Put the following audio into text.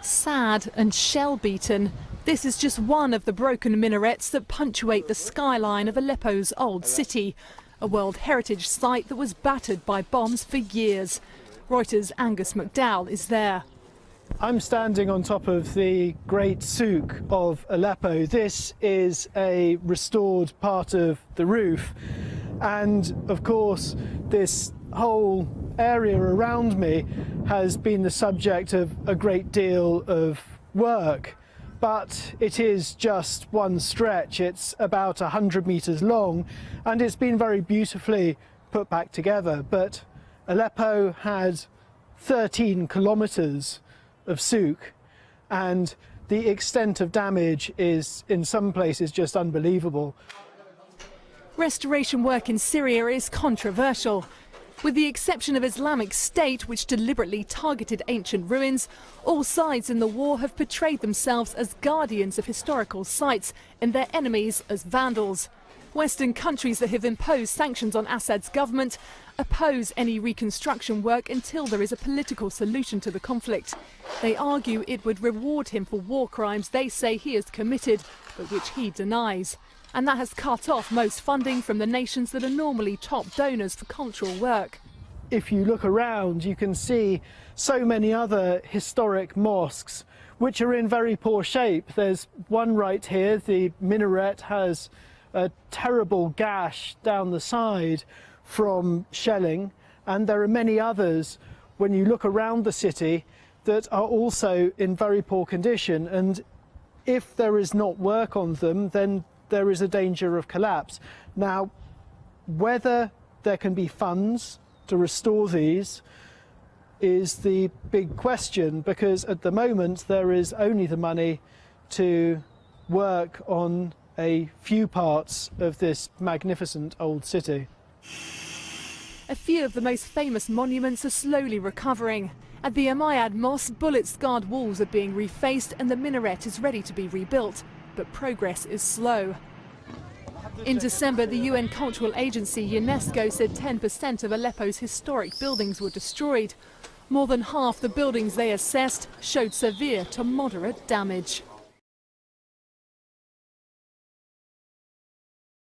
Sad and shell-beaten, this is just one of the broken minarets that punctuate the skyline of Aleppo's old city, a World Heritage site that was battered by bombs for years. Reuters' Angus McDowell is there. I'm standing on top of the Great Souk of Aleppo. This is a restored part of the roof, and of course this whole area around me has been the subject of a great deal of work, but it is just one stretch. It's about 100 meters long and it's been very beautifully put back together. But Aleppo had 13 kilometers of souk, and the extent of damage is in some places just unbelievable. Restoration work in Syria is controversial. With the exception of Islamic State, which deliberately targeted ancient ruins, all sides in the war have portrayed themselves as guardians of historical sites and their enemies as vandals. Western countries that have imposed sanctions on Assad's government oppose any reconstruction work until there is a political solution to the conflict. They argue it would reward him for war crimes they say he has committed, but which he denies. And that has cut off most funding from the nations that are normally top donors for cultural work. If you look around, you can see so many other historic mosques which are in very poor shape. There's one right here. The minaret has a terrible gash down the side from shelling, and there are many others when you look around the city that are also in very poor condition, and if there is not work on them, then there is a danger of collapse. Now, whether there can be funds to restore these is the big question, because at the moment there is only the money to work on a few parts of this magnificent old city. A few of the most famous monuments are slowly recovering. At the Umayyad Mosque, bullet-scarred walls are being refaced and the minaret is ready to be rebuilt, but progress is slow. In December, the UN cultural agency UNESCO said 10% of Aleppo's historic buildings were destroyed. More than half the buildings they assessed showed severe to moderate damage.